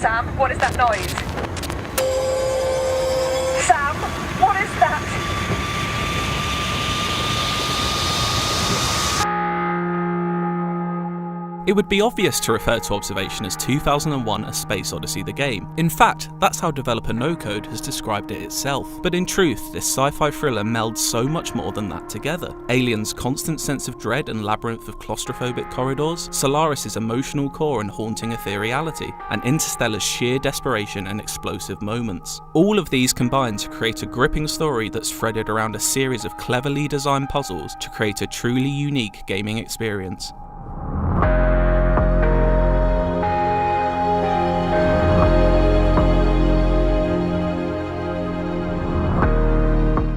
Sam, what is that noise? Sam, what is that? It would be obvious to refer to Observation as 2001: A Space Odyssey the game. In fact, that's how developer NoCode has described it itself. But in truth, this sci-fi thriller melds so much more than that together. Alien's constant sense of dread and labyrinth of claustrophobic corridors, Solaris' emotional core and haunting ethereality, and Interstellar's sheer desperation and explosive moments. All of these combine to create a gripping story that's threaded around a series of cleverly designed puzzles to create a truly unique gaming experience.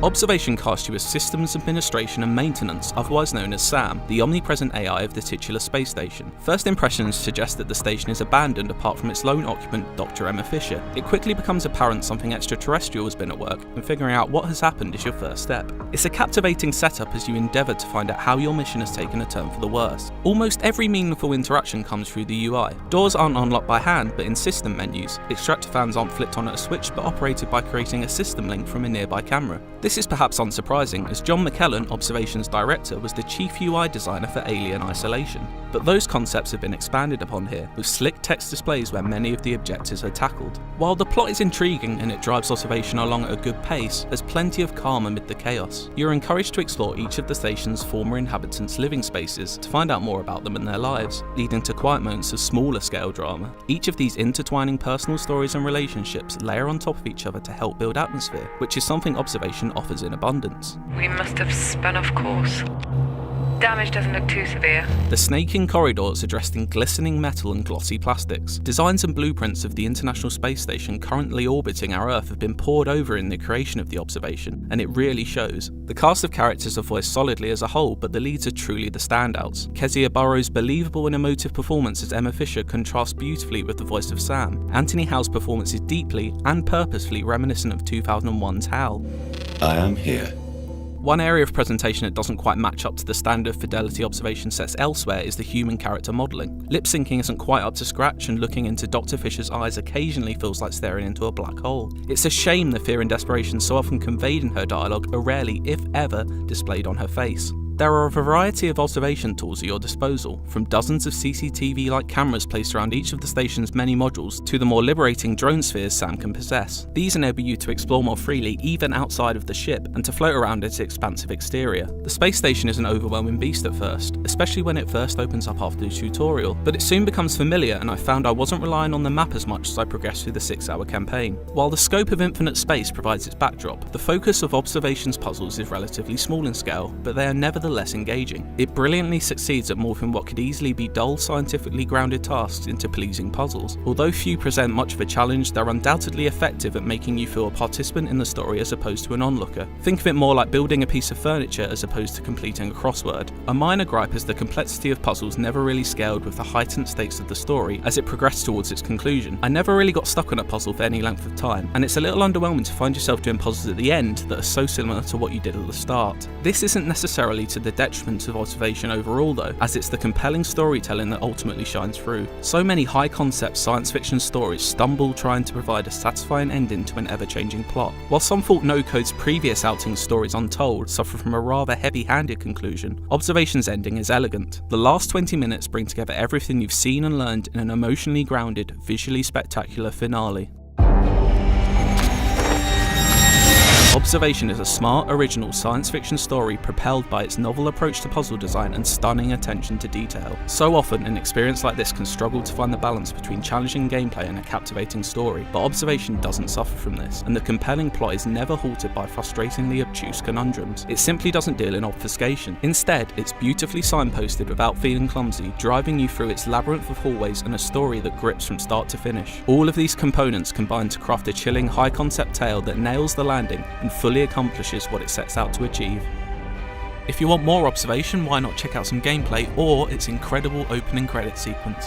Observation casts you as Systems Administration and Maintenance, otherwise known as SAM, the omnipresent AI of the titular space station. First impressions suggest that the station is abandoned apart from its lone occupant, Dr. Emma Fisher. It quickly becomes apparent something extraterrestrial has been at work, and figuring out what has happened is your first step. It's a captivating setup as you endeavour to find out how your mission has taken a turn for the worse. Almost every meaningful interaction comes through the UI. Doors aren't unlocked by hand but in system menus. Extractor fans aren't flipped on at a switch but operated by creating a system link from a nearby camera. This is perhaps unsurprising, as John McKellen, Observation's director, was the chief UI designer for Alien Isolation. But those concepts have been expanded upon here, with slick text displays where many of the objectives are tackled. While the plot is intriguing and it drives Observation along at a good pace, there's plenty of calm amid the chaos. You're encouraged to explore each of the station's former inhabitants' living spaces to find out more about them and their lives, leading to quiet moments of smaller scale drama. Each of these intertwining personal stories and relationships layer on top of each other to help build atmosphere, which is something Observation offers in abundance. We must have spun off course. Damage doesn't look too severe. The snaking corridors are dressed in glistening metal and glossy plastics. Designs and blueprints of the International Space Station currently orbiting our Earth have been poured over in the creation of the Observation, and it really shows. The cast of characters are voiced solidly as a whole, but the leads are truly the standouts. Kezia Burrows' believable and emotive performance as Emma Fisher contrasts beautifully with the voice of Sam. Anthony Howe's performance is deeply and purposefully reminiscent of 2001's HAL. I am here. One area of presentation that doesn't quite match up to the standard fidelity Observation sets elsewhere is the human character modelling. Lip syncing isn't quite up to scratch, and looking into Dr. Fisher's eyes occasionally feels like staring into a black hole. It's a shame the fear and desperation so often conveyed in her dialogue are rarely, if ever, displayed on her face. There are a variety of observation tools at your disposal, from dozens of CCTV-like cameras placed around each of the station's many modules to the more liberating drone spheres SAM can possess. These enable you to explore more freely even outside of the ship, and to float around its expansive exterior. The space station is an overwhelming beast at first, especially when it first opens up after the tutorial, but it soon becomes familiar, and I found I wasn't relying on the map as much as I progressed through the 6-hour campaign. While the scope of infinite space provides its backdrop, the focus of Observation's puzzles is relatively small in scale, but they are nevertheless engaging. It brilliantly succeeds at morphing what could easily be dull, scientifically grounded tasks into pleasing puzzles. Although few present much of a challenge, they're undoubtedly effective at making you feel a participant in the story as opposed to an onlooker. Think of it more like building a piece of furniture as opposed to completing a crossword. A minor gripe is the complexity of puzzles never really scaled with the heightened stakes of the story as it progressed towards its conclusion. I never really got stuck on a puzzle for any length of time, and it's a little underwhelming to find yourself doing puzzles at the end that are so similar to what you did at the start. This isn't necessarily to the detriment of Observation overall though, as it's the compelling storytelling that ultimately shines through. So many high-concept science fiction stories stumble trying to provide a satisfying ending to an ever-changing plot. While some thought NoCode's previous outing Stories Untold suffer from a rather heavy-handed conclusion, Observation's ending is elegant. The last 20 minutes bring together everything you've seen and learned in an emotionally grounded, visually spectacular finale. Observation is a smart, original science fiction story propelled by its novel approach to puzzle design and stunning attention to detail. So often, an experience like this can struggle to find the balance between challenging gameplay and a captivating story, but Observation doesn't suffer from this, and the compelling plot is never halted by frustratingly obtuse conundrums. It simply doesn't deal in obfuscation. Instead, it's beautifully signposted without feeling clumsy, driving you through its labyrinth of hallways and a story that grips from start to finish. All of these components combine to craft a chilling, high-concept tale that nails the landing and fully accomplishes what it sets out to achieve. If you want more Observation, why not check out some gameplay or its incredible opening credit sequence.